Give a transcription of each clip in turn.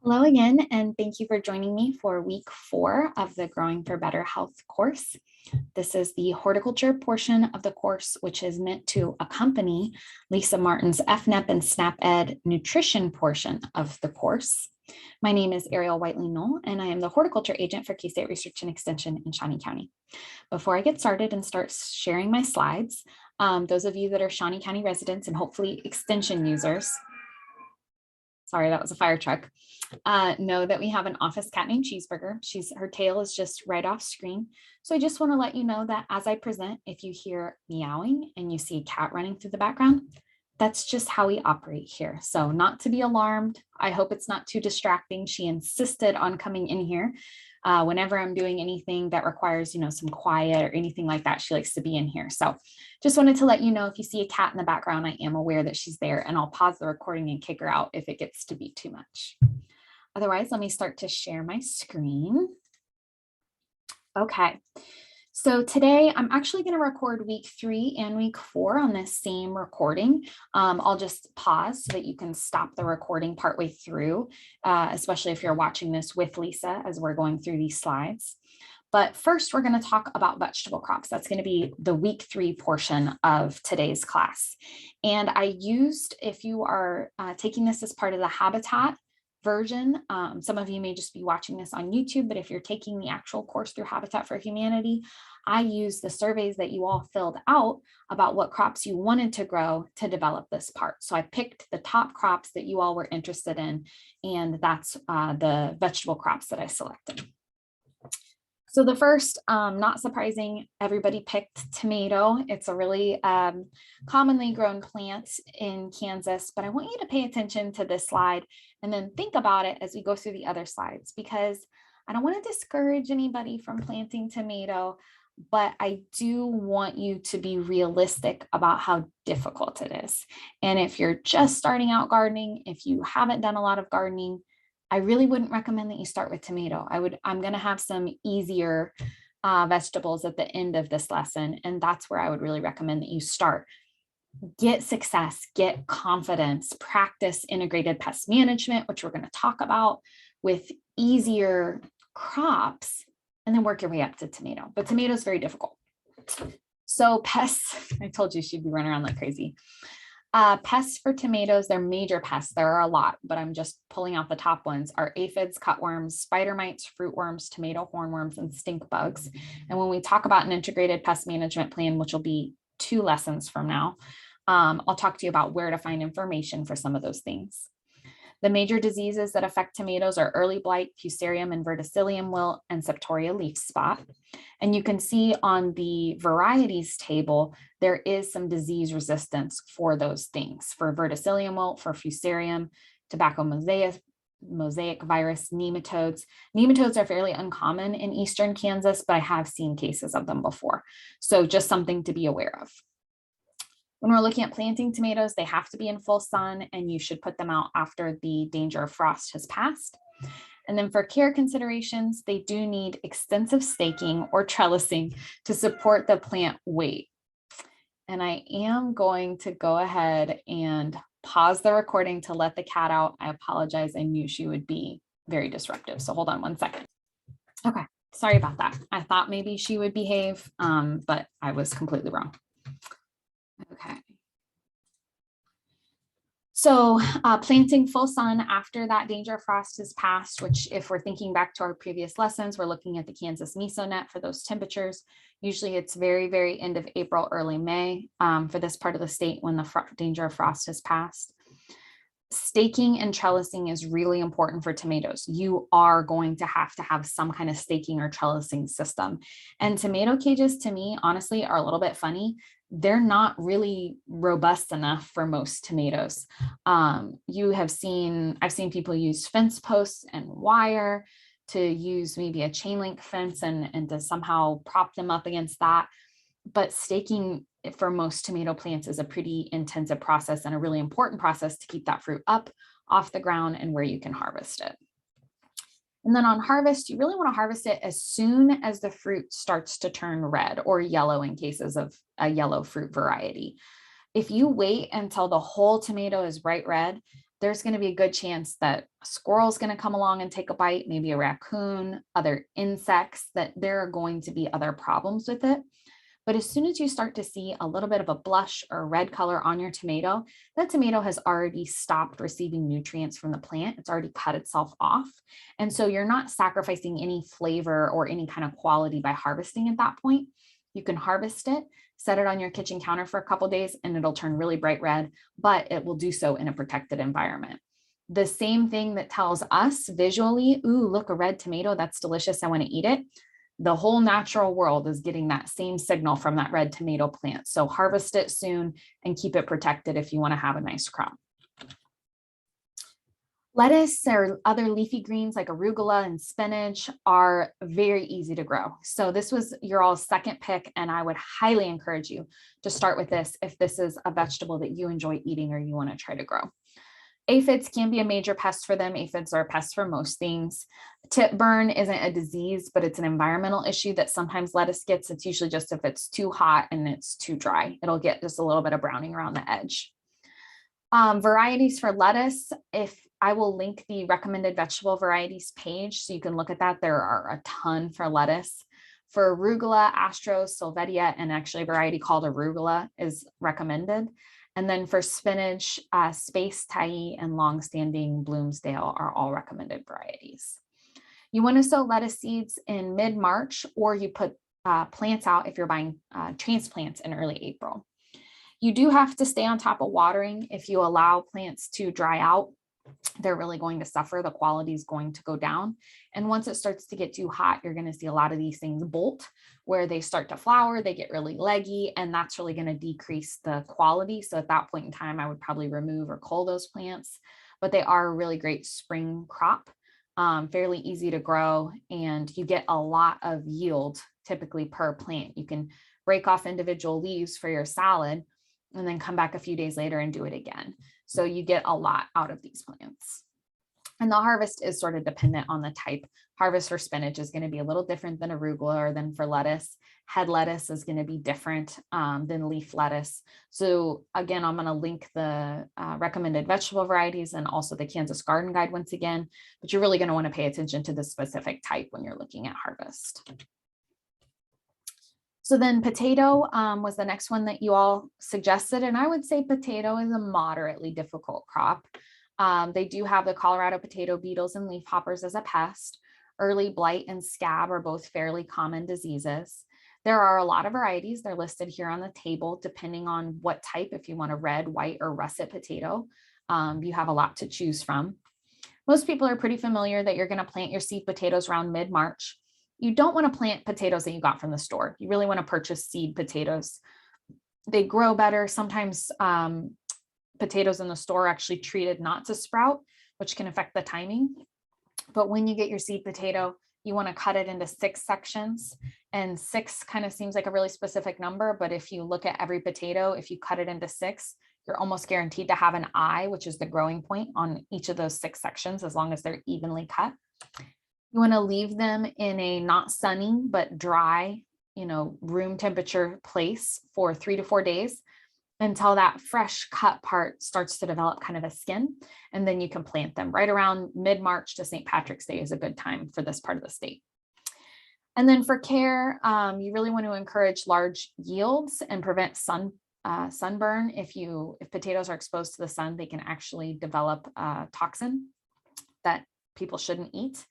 Hello again, and thank you for joining me for week 4 of the Growing for Better Health course. This is the horticulture portion of the course, which is meant to accompany Lisa Martin's FNEP and SNAP-Ed nutrition portion of the course. My name is Ariel Whiteley-Knoll, and I am the horticulture agent for K-State Research and Extension in Shawnee County. Before I get started and start sharing my slides, those of you that are Shawnee County residents and hopefully extension users, sorry, that was a fire truck, know that we have an office cat named Cheeseburger. Her tail is just right off screen. So I just want to let you know that as I present, if you hear meowing and you see a cat running through the background, that's just how we operate here. So not to be alarmed. I hope it's not too distracting. She insisted on coming in here. Whenever I'm doing anything that requires, some quiet or anything like that, she likes to be in here. So just wanted to let you know if you see a cat in the background, I am aware that she's there, and I'll pause the recording and kick her out if it gets to be too much. Otherwise, let me start to share my screen. Okay. So today I'm actually going to record week 3 and week 4 on this same recording. I'll just pause so that you can stop the recording partway through, especially if you're watching this with Lisa as we're going through these slides. But first, we're going to talk about vegetable crops. That's going to be the week 3 portion of today's class. And I used, if you are taking this as part of the habitat version, some of you may just be watching this on YouTube, but if you're taking the actual course through Habitat for Humanity, I used the surveys that you all filled out about what crops you wanted to grow to develop this part. So I picked the top crops that you all were interested in, and that's the vegetable crops that I selected. So the first, not surprising, everybody picked tomato. It's a really commonly grown plant in Kansas, but I want you to pay attention to this slide and then think about it as we go through the other slides, because I don't want to discourage anybody from planting tomato, but I do want you to be realistic about how difficult it is. And if you're just starting out gardening, if you haven't done a lot of gardening, I really wouldn't recommend that you start with tomato. I'm going to have some easier vegetables at the end of this lesson, and that's where I would really recommend that you start. Get success, get confidence, practice integrated pest management, which we're going to talk about, with easier crops, and then work your way up to tomato. But tomato is very difficult. So pests, I told you she'd be running around like crazy. Pests for tomatoes, they're major pests. There are a lot, but I'm just pulling out the top ones, are aphids, cutworms, spider mites, fruit worms, tomato hornworms, and stink bugs. And when we talk about an integrated pest management plan, which will be 2 lessons from now, I'll talk to you about where to find information for some of those things. The major diseases that affect tomatoes are early blight, fusarium and verticillium wilt, and septoria leaf spot. And you can see on the varieties table, there is some disease resistance for those things. For verticillium wilt, for fusarium, tobacco mosaic virus, nematodes. Nematodes are fairly uncommon in eastern Kansas, but I have seen cases of them before. So just something to be aware of. When we're looking at planting tomatoes, they have to be in full sun, and you should put them out after the danger of frost has passed. And then for care considerations, they do need extensive staking or trellising to support the plant weight. And I am going to go ahead and pause the recording to let the cat out. I apologize. I knew she would be very disruptive. So hold on one second. Okay, sorry about that. I thought maybe she would behave, but I was completely wrong. Okay. So planting full sun after that danger of frost has passed, which if we're thinking back to our previous lessons, we're looking at the Kansas mesonet for those temperatures. Usually it's very, very end of April, early May for this part of the state when the danger of frost has passed. Staking and trellising is really important for tomatoes. You are going to have some kind of staking or trellising system. And tomato cages, to me, honestly, are a little bit funny. They're not really robust enough for most tomatoes. I've seen people use fence posts and wire to use maybe a chain link fence and to somehow prop them up against that. But staking for most tomato plants is a pretty intensive process and a really important process to keep that fruit up off the ground and where you can harvest it. And then on harvest, you really want to harvest it as soon as the fruit starts to turn red or yellow in cases of a yellow fruit variety. If you wait until the whole tomato is bright red, there's going to be a good chance that a squirrel is going to come along and take a bite, maybe a raccoon, other insects, that there are going to be other problems with it. But as soon as you start to see a little bit of a blush or red color on your tomato, that tomato has already stopped receiving nutrients from the plant. It's already cut itself off. And so you're not sacrificing any flavor or any kind of quality by harvesting at that point. You can harvest it, set it on your kitchen counter for a couple of days, and it'll turn really bright red, but it will do so in a protected environment. The same thing that tells us visually, ooh, look, a red tomato, that's delicious, I want to eat it. The whole natural world is getting that same signal from that red tomato plant. So harvest it soon and keep it protected if you want to have a nice crop. Lettuce or other leafy greens like arugula and spinach are very easy to grow. So this was your all's second pick, and I would highly encourage you to start with this if this is a vegetable that you enjoy eating or you want to try to grow. Aphids can be a major pest for them. Aphids are pests for most things. Tip burn isn't a disease, but it's an environmental issue that sometimes lettuce gets. It's usually just if it's too hot and it's too dry. It'll get just a little bit of browning around the edge. Varieties for lettuce, if I will link the recommended vegetable varieties page so you can look at that. There are a ton for lettuce. For arugula, Astros, Sylvetia, and actually a variety called arugula is recommended. And then for spinach, Space Thai and longstanding Bloomsdale are all recommended varieties. You want to sow lettuce seeds in mid-March, or you put plants out if you're buying transplants in early April. You do have to stay on top of watering. If you allow plants to dry out, they're really going to suffer. The quality is going to go down. And once it starts to get too hot, you're going to see a lot of these things bolt, where they start to flower, they get really leggy, and that's really going to decrease the quality. So at that point in time, I would probably remove or cull those plants, but they are a really great spring crop, fairly easy to grow, and you get a lot of yield typically per plant. You can break off individual leaves for your salad and then come back a few days later and do it again. So you get a lot out of these plants. And the harvest is sort of dependent on the type. Harvest for spinach is going to be a little different than arugula or than for lettuce. Head lettuce is going to be different than leaf lettuce. So again, I'm going to link the recommended vegetable varieties and also the Kansas Garden Guide once again, but you're really going to want to pay attention to the specific type when you're looking at harvest. So then potato was the next one that you all suggested. And I would say potato is a moderately difficult crop. They do have the Colorado potato beetles and leafhoppers as a pest. Early blight and scab are both fairly common diseases. There are a lot of varieties. They're listed here on the table, depending on what type. If you want a red, white, or russet potato, you have a lot to choose from. Most people are pretty familiar that you're going to plant your seed potatoes around mid-March. You don't want to plant potatoes that you got from the store. You really want to purchase seed potatoes. They grow better. Sometimes potatoes in the store are actually treated not to sprout, which can affect the timing. But when you get your seed potato, you want to cut it into 6 sections, and 6 kind of seems like a really specific number. But if you look at every potato, if you cut it into 6, you're almost guaranteed to have an eye, which is the growing point on each of those 6 sections, as long as they're evenly cut. You want to leave them in a not sunny, but dry, room temperature place for 3 to 4 days until that fresh cut part starts to develop kind of a skin. And then you can plant them right around mid-March to St. Patrick's Day is a good time for this part of the state. And then for care, you really want to encourage large yields and prevent sunburn. If potatoes are exposed to the sun, they can actually develop toxin that people shouldn't eat.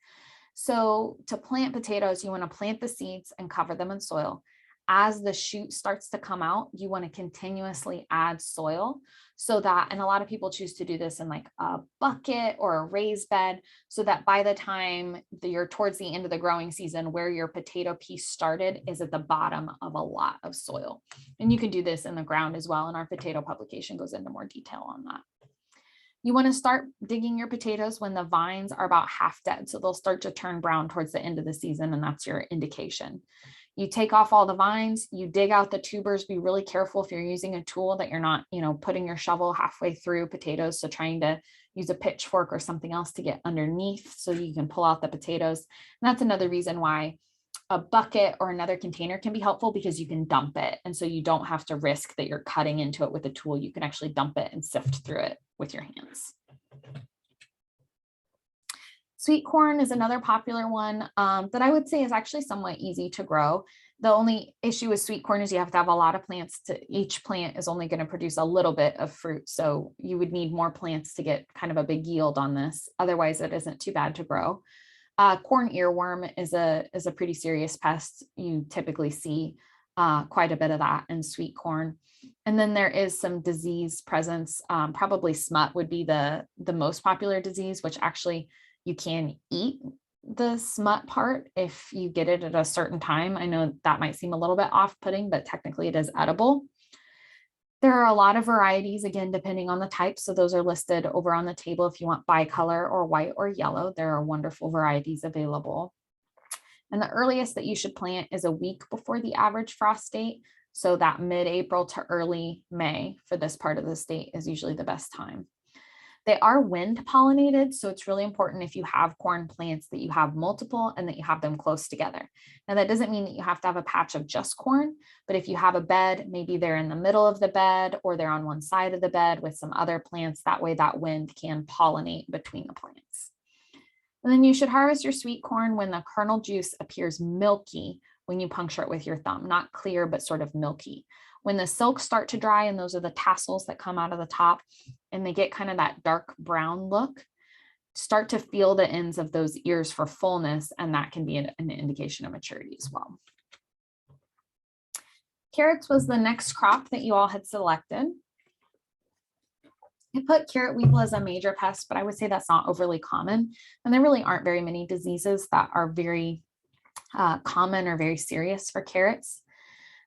So to plant potatoes, you want to plant the seeds and cover them in soil. As the shoot starts to come out, you want to continuously add soil so that, and a lot of people choose to do this in like a bucket or a raised bed, so that by the time you're towards the end of the growing season, where your potato piece started is at the bottom of a lot of soil. And you can do this in the ground as well. And our potato publication goes into more detail on that. You want to start digging your potatoes when the vines are about half dead. So they'll start to turn brown towards the end of the season, and that's your indication. You take off all the vines, you dig out the tubers. Be really careful if you're using a tool that you're not, putting your shovel halfway through potatoes. So trying to use a pitchfork or something else to get underneath so you can pull out the potatoes. And that's another reason why a bucket or another container can be helpful, because you can dump it. And so you don't have to risk that you're cutting into it with a tool. You can actually dump it and sift through it with your hands. Sweet corn is another popular one that I would say is actually somewhat easy to grow. The only issue with sweet corn is you have to have a lot of plants. Each plant is only going to produce a little bit of fruit. So you would need more plants to get kind of a big yield on this. Otherwise, it isn't too bad to grow. Corn earworm is a pretty serious pest. You typically see quite a bit of that in sweet corn. And then there is some disease presence. Probably smut would be the most popular disease, which actually you can eat the smut part if you get it at a certain time. I know that might seem a little bit off-putting, but technically it is edible. There are a lot of varieties, again, depending on the type. So those are listed over on the table. If you want bicolor or white or yellow, there are wonderful varieties available. And the earliest that you should plant is a week before the average frost date. So that mid-April to early May for this part of the state is usually the best time. They are wind pollinated, so it's really important if you have corn plants that you have multiple and that you have them close together. Now that doesn't mean that you have to have a patch of just corn, but if you have a bed, maybe they're in the middle of the bed or they're on one side of the bed with some other plants. That way that wind can pollinate between the plants. And then you should harvest your sweet corn when the kernel juice appears milky when you puncture it with your thumb, not clear, but sort of milky. When the silks start to dry, and those are the tassels that come out of the top, and they get kind of that dark brown look, start to feel the ends of those ears for fullness, and that can be an indication of maturity as well. Carrots was the next crop that you all had selected. I put carrot weevil as a major pest, but I would say that's not overly common, and there really aren't very many diseases that are very common or very serious for carrots.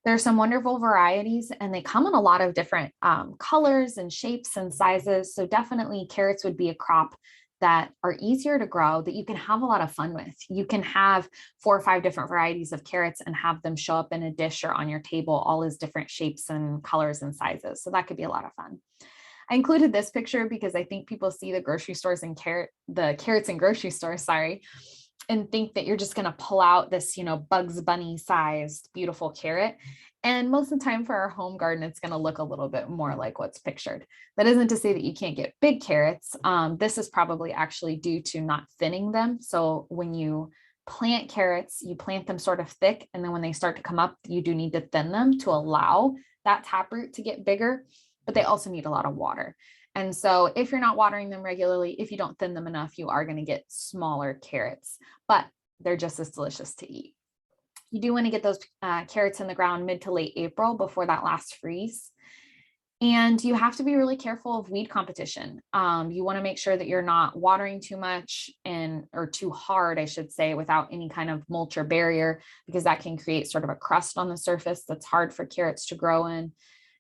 There are some wonderful varieties, and they come in a lot of different colors and shapes and sizes. So definitely carrots would be a crop that are easier to grow, that you can have a lot of fun with. You can have 4 or 5 different varieties of carrots and have them show up in a dish or on your table, all as different shapes and colors and sizes. So that could be a lot of fun. I included this picture because I think people see the grocery stores and the carrots in grocery stores, and think that you're just going to pull out this, Bugs Bunny sized beautiful carrot. And most of the time for our home garden, it's going to look a little bit more like what's pictured. That isn't to say that you can't get big carrots. This is probably actually due to not thinning them. So when you plant carrots, you plant them sort of thick. And then when they start to come up, you do need to thin them to allow that taproot to get bigger, but they also need a lot of water. And so if you're not watering them regularly, if you don't thin them enough, you are going to get smaller carrots, but they're just as delicious to eat. You do want to get those carrots in the ground mid to late April before that last freeze. And you have to be really careful of weed competition. You want to make sure that you're not watering too much or too hard, I should say, without any kind of mulch or barrier, because that can create sort of a crust on the surface that's hard for carrots to grow in.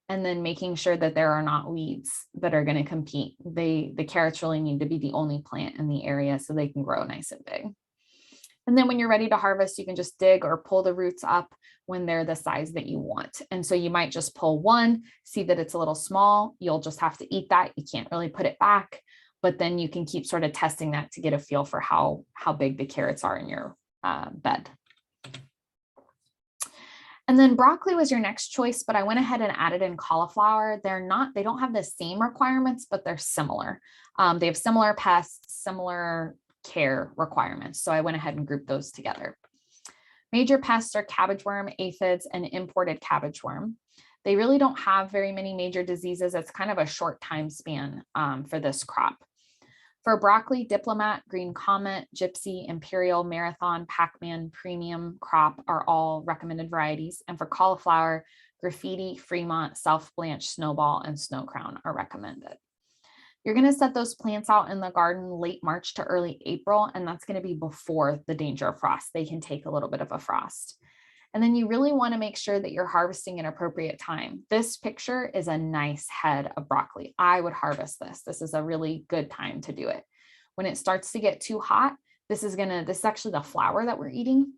And then making sure that there are not weeds that are going to compete. The carrots really need to be the only plant in the area so they can grow nice and big. And then when you're ready to harvest, you can just dig or pull the roots up when they're the size that you want. And so you might just pull one, see that it's a little small. You'll just have to eat that. You can't really put it back, but then you can keep sort of testing that to get a feel for how big the carrots are in your bed. And then broccoli was your next choice, but I went ahead and added in cauliflower. They don't have the same requirements, but they're similar. They have similar pests, similar care requirements. So I went ahead and grouped those together. Major pests are cabbage worm, aphids, and imported cabbage worm. They really don't have very many major diseases. It's kind of a short time span for this crop. For broccoli, Diplomat, Green Comet, Gypsy, Imperial, Marathon, Pac-Man, Premium, Crop are all recommended varieties. And for cauliflower, Graffiti, Fremont, South Blanche, Snowball, and Snow Crown are recommended. You're going to set those plants out in the garden late March to early April, and that's going to be before the danger of frost. They can take a little bit of a frost. And then you really want to make sure that you're harvesting at appropriate time. This picture is a nice head of broccoli. I would harvest this. This is a really good time to do it. When it starts to get too hot, this is actually the flower that we're eating.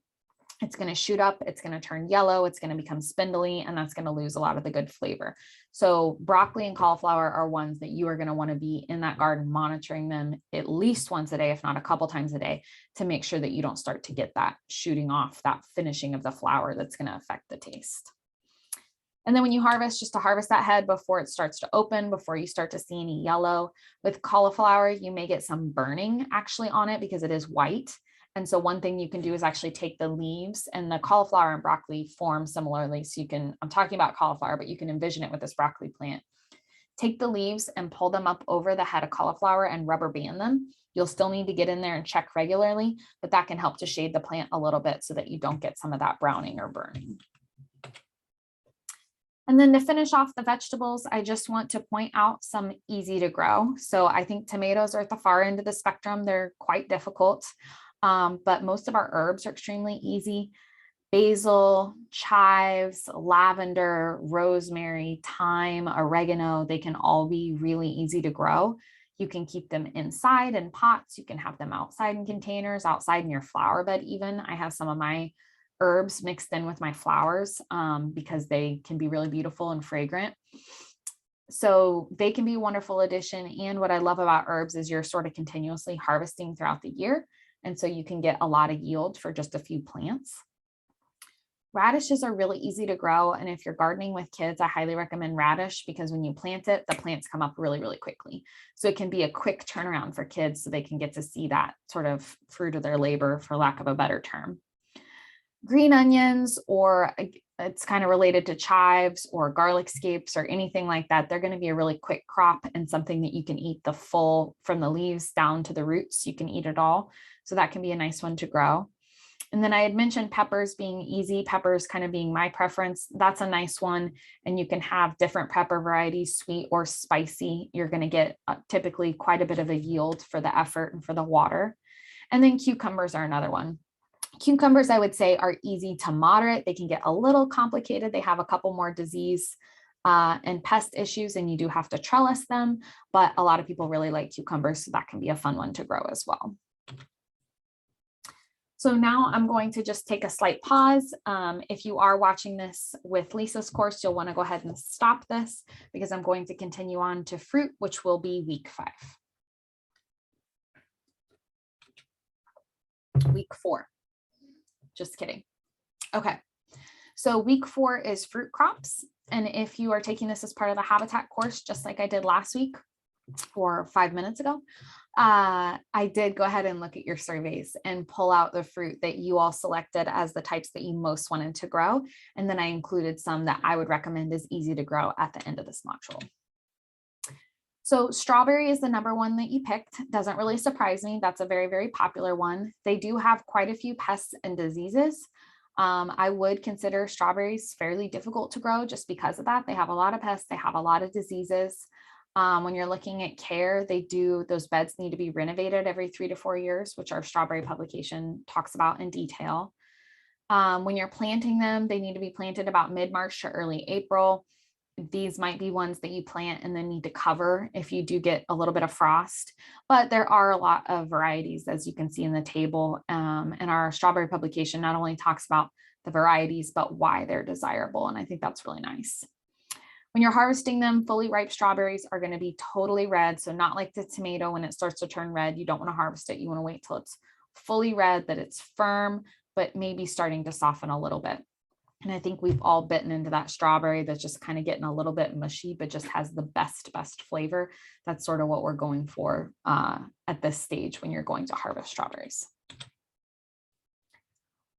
It's going to shoot up, it's going to turn yellow, it's going to become spindly, and that's going to lose a lot of the good flavor. So broccoli and cauliflower are ones that you are going to want to be in that garden monitoring them at least once a day, if not a couple times a day, to make sure that you don't start to get that shooting off, that finishing of the flower that's going to affect the taste. And then when you harvest, just to harvest that head before it starts to open, before you start to see any yellow. With cauliflower, you may get some burning actually on it because it is white. And so one thing you can do is actually take the leaves, and the cauliflower and broccoli form similarly. So you can, I'm talking about cauliflower, but you can envision it with this broccoli plant. Take the leaves and pull them up over the head of cauliflower and rubber band them. You'll still need to get in there and check regularly, but that can help to shade the plant a little bit so that you don't get some of that browning or burning. And then to finish off the vegetables, I just want to point out some easy to grow. So I think tomatoes are at the far end of the spectrum. They're quite difficult, but most of our herbs are extremely easy. Basil, chives, lavender, rosemary, thyme, oregano, they can all be really easy to grow. You can keep them inside in pots. You can have them outside in containers, outside in your flower bed even. I have some of my herbs mixed in with my flowers because they can be really beautiful and fragrant. So they can be a wonderful addition. And what I love about herbs is you're sort of continuously harvesting throughout the year. And so you can get a lot of yield for just a few plants. Radishes are really easy to grow. And if you're gardening with kids, I highly recommend radish because when you plant it, the plants come up really, really quickly. So it can be a quick turnaround for kids so they can get to see that sort of fruit of their labor, for lack of a better term. Green onions, or it's kind of related to chives or garlic scapes or anything like that, they're going to be a really quick crop and something that you can eat the full, from the leaves down to the roots, you can eat it all. So that can be a nice one to grow. And then I had mentioned peppers being easy, peppers kind of being my preference. That's a nice one. And you can have different pepper varieties, sweet or spicy. You're going to get typically quite a bit of a yield for the effort and for the water. And then cucumbers are another one. Cucumbers, I would say, are easy to moderate. They can get a little complicated. They have a couple more disease and pest issues, and you do have to trellis them, but a lot of people really like cucumbers, so that can be a fun one to grow as well. So now I'm going to just take a slight pause. If you are watching this with Lisa's course, you'll want to go ahead and stop this because I'm going to continue on to fruit, which will be week 5. Week 4. Just kidding. Okay. So week 4 is fruit crops. And if you are taking this as part of the habitat course, just like I did last week or 5 minutes ago, I did go ahead and look at your surveys and pull out the fruit that you all selected as the types that you most wanted to grow. And then I included some that I would recommend is easy to grow at the end of this module. So strawberry is the number one that you picked. Doesn't really surprise me. That's a very, very popular one. They do have quite a few pests and diseases. I would consider strawberries fairly difficult to grow just because of that. They have a lot of pests. They have a lot of diseases. When you're looking at care, those beds need to be renovated every 3 to 4 years, which our strawberry publication talks about in detail. When you're planting them, they need to be planted about mid-March to early April. These might be ones that you plant and then need to cover if you do get a little bit of frost, but there are a lot of varieties, as you can see in the table. And our strawberry publication not only talks about the varieties, but why they're desirable. And I think that's really nice. When you're harvesting them, fully ripe strawberries are going to be totally red. So not like the tomato, when it starts to turn red, you don't want to harvest it. You want to wait till it's fully red, that it's firm, but maybe starting to soften a little bit. And I think we've all bitten into that strawberry that's just kind of getting a little bit mushy, but just has the best flavor. That's sort of what we're going for at this stage when you're going to harvest strawberries.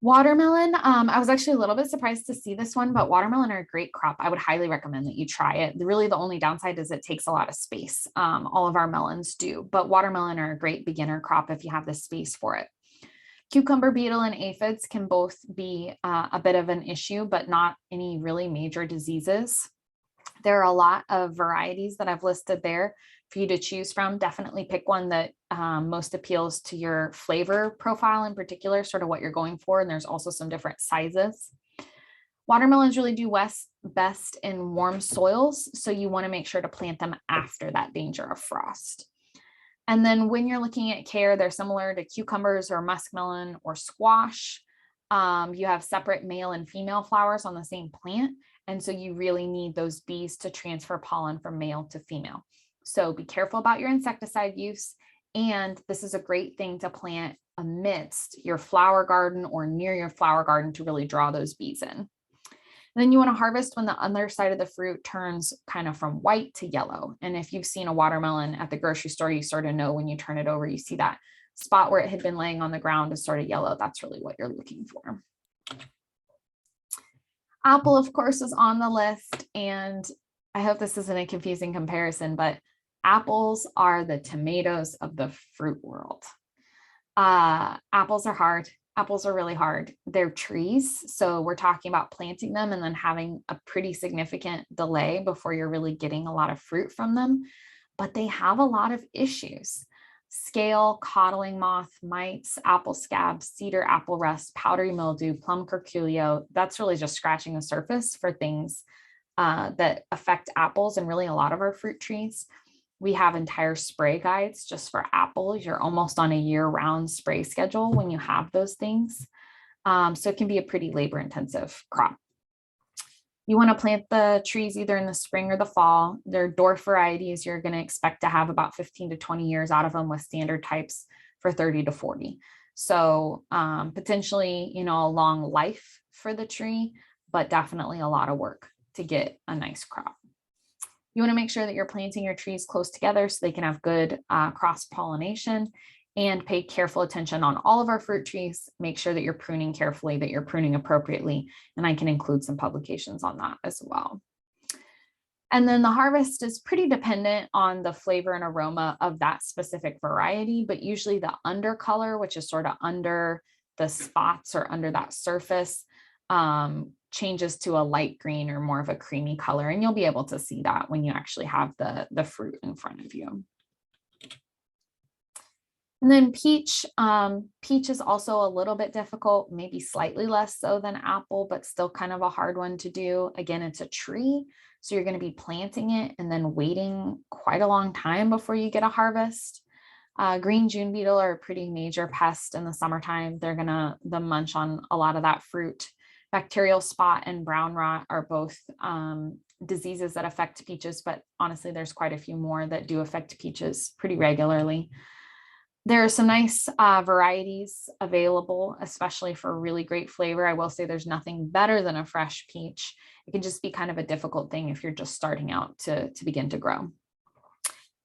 Watermelon, I was actually a little bit surprised to see this one, but watermelon are a great crop. I would highly recommend that you try it. Really, the only downside is it takes a lot of space. All of our melons do, but watermelon are a great beginner crop if you have the space for it. Cucumber beetle and aphids can both be a bit of an issue, but not any really major diseases. There are a lot of varieties that I've listed there for you to choose from. Definitely pick one that most appeals to your flavor profile in particular, sort of what you're going for. And there's also some different sizes. Watermelons really do best in warm soils, so you want to make sure to plant them after that danger of frost. And then when you're looking at care, they're similar to cucumbers or muskmelon or squash. You have separate male and female flowers on the same plant. And so you really need those bees to transfer pollen from male to female. So be careful about your insecticide use. And this is a great thing to plant amidst your flower garden or near your flower garden to really draw those bees in. And then you want to harvest when the underside of the fruit turns kind of from white to yellow. And if you've seen a watermelon at the grocery store, you sort of know when you turn it over, you see that spot where it had been laying on the ground is sort of yellow. That's really what you're looking for. Apple, of course, is on the list. And I hope this isn't a confusing comparison, but apples are the tomatoes of the fruit world. Apples are hard. Apples are really hard. They're trees. So we're talking about planting them and then having a pretty significant delay before you're really getting a lot of fruit from them. But they have a lot of issues. Scale, codling moth, mites, apple scab, cedar apple rust, powdery mildew, plum curculio. That's really just scratching the surface for things that affect apples and really a lot of our fruit trees. We have entire spray guides just for apples. You're almost on a year-round spray schedule when you have those things. So it can be a pretty labor-intensive crop. You want to plant the trees either in the spring or the fall. They're dwarf varieties. You're going to expect to have about 15 to 20 years out of them, with standard types for 30 to 40. So potentially, you know, a long life for the tree, but definitely a lot of work to get a nice crop. You want to make sure that you're planting your trees close together so they can have good cross-pollination, and pay careful attention on all of our fruit trees. Make sure that you're pruning carefully, that you're pruning appropriately, and I can include some publications on that as well. And then the harvest is pretty dependent on the flavor and aroma of that specific variety, but usually the undercolor, which is sort of under the spots or under that surface, changes to a light green or more of a creamy color. And you'll be able to see that when you actually have the fruit in front of you. And then peach. Peach is also a little bit difficult, maybe slightly less so than apple, but still kind of a hard one to do. Again, it's a tree, so you're going to be planting it and then waiting quite a long time before you get a harvest. Green June beetle are a pretty major pest in the summertime. They're going to munch on a lot of that fruit. Bacterial spot and brown rot are both diseases that affect peaches, but honestly, there's quite a few more that do affect peaches pretty regularly. There are some nice varieties available, especially for really great flavor. I will say there's nothing better than a fresh peach. It can just be kind of a difficult thing if you're just starting out to begin to grow.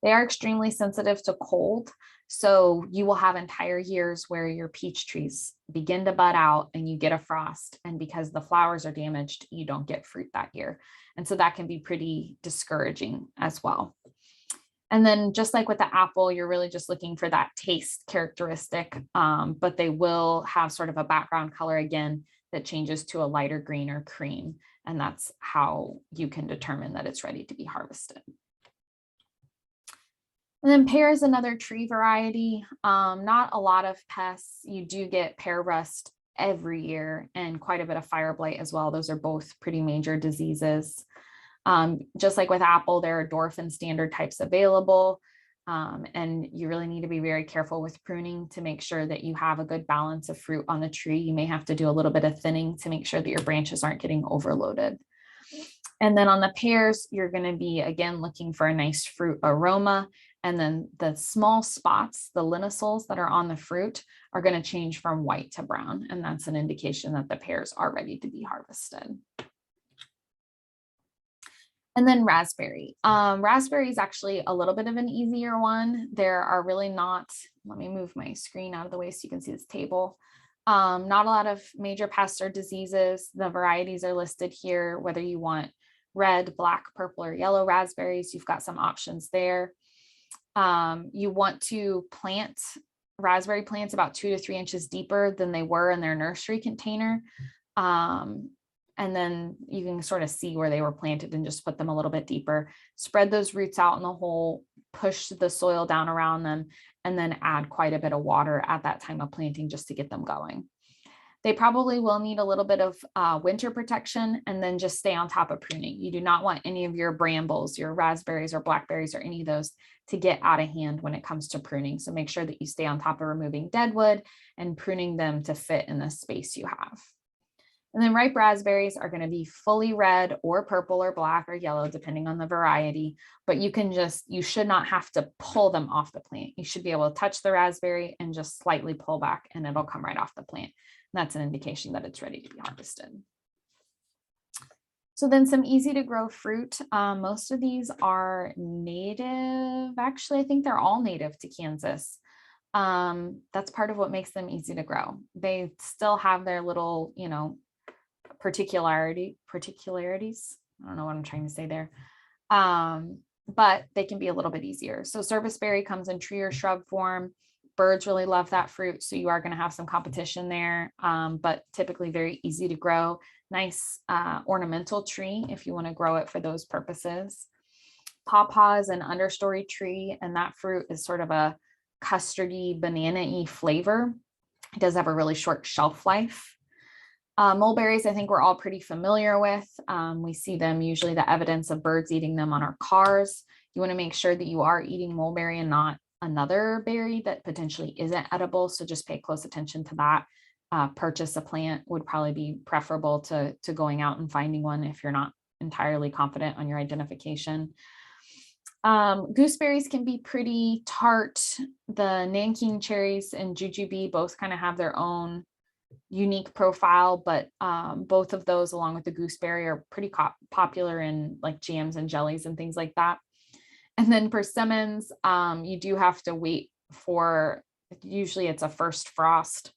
They are extremely sensitive to cold. So you will have entire years where your peach trees begin to bud out and you get a frost. And because the flowers are damaged, you don't get fruit that year. And so that can be pretty discouraging as well. And then just like with the apple, you're really just looking for that taste characteristic, but they will have sort of a background color again that changes to a lighter green or cream. And that's how you can determine that it's ready to be harvested. And then pear is another tree variety. Not a lot of pests. You do get pear rust every year and quite a bit of fire blight as well. Those are both pretty major diseases. Just like with apple, there are dwarf and standard types available. And you really need to be very careful with pruning to make sure that you have a good balance of fruit on the tree. You may have to do a little bit of thinning to make sure that your branches aren't getting overloaded. And then on the pears, you're going to be, again, looking for a nice fruit aroma. And then the small spots, the linesols that are on the fruit, are going to change from white to brown. And that's an indication that the pears are ready to be harvested. And then raspberry. Raspberry is actually a little bit of an easier one. There are really not, let me move my screen out of the way so you can see this table. Not a lot of major pests or diseases. The varieties are listed here, whether you want red, black, purple, or yellow raspberries, you've got some options there. You want to plant raspberry plants about 2 to 3 inches deeper than they were in their nursery container. And then you can sort of see where they were planted and just put them a little bit deeper. Spread those roots out in the hole, push the soil down around them, and then add quite a bit of water at that time of planting just to get them going. They probably will need a little bit of winter protection, and then just stay on top of pruning. You do not want any of your brambles, your raspberries or blackberries or any of those to get out of hand when it comes to pruning. So make sure that you stay on top of removing dead wood and pruning them to fit in the space you have. And then ripe raspberries are going to be fully red or purple or black or yellow, depending on the variety, but you should not have to pull them off the plant. You should be able to touch the raspberry and just slightly pull back and it'll come right off the plant. And that's an indication that it's ready to be harvested. So then some easy to grow fruit. Most of these are native. Actually, I think they're all native to Kansas. That's part of what makes them easy to grow. They still have their little, particularities. I don't know what I'm trying to say there. But they can be a little bit easier. So serviceberry comes in tree or shrub form. Birds really love that fruit, so you are going to have some competition there, but typically very easy to grow. Nice ornamental tree if you want to grow it for those purposes. Pawpaw is an understory tree, and that fruit is sort of a custardy, banana-y flavor. It does have a really short shelf life. Mulberries, I think we're all pretty familiar with. We see them, usually the evidence of birds eating them on our cars. You want to make sure that you are eating mulberry and not another berry that potentially isn't edible. So just pay close attention to that. Purchase a plant would probably be preferable to going out and finding one if you're not entirely confident on your identification. Gooseberries can be pretty tart. The Nanking cherries and jujube both kind of have their own unique profile, but both of those along with the gooseberry are pretty popular in like jams and jellies and things like that. And then persimmons, you do have to wait for, usually it's a first frost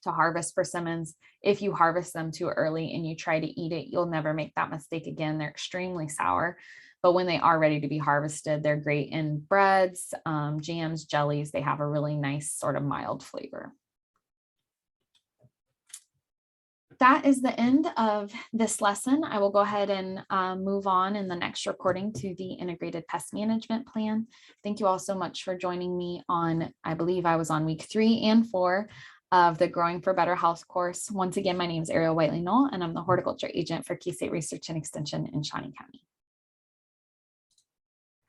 to harvest persimmons. If you harvest them too early and you try to eat it, you'll never make that mistake again. They're extremely sour, but when they are ready to be harvested, they're great in breads, jams, jellies. They have a really nice sort of mild flavor. That is the end of this lesson. I will go ahead and move on in the next recording to the integrated pest management plan. Thank you all so much for joining me on, I believe I was on week 3 and 4 of the Growing for Better Health course. Once again, my name is Ariel Whiteley-Knoll, and I'm the horticulture agent for Key State Research and Extension in Shawnee County.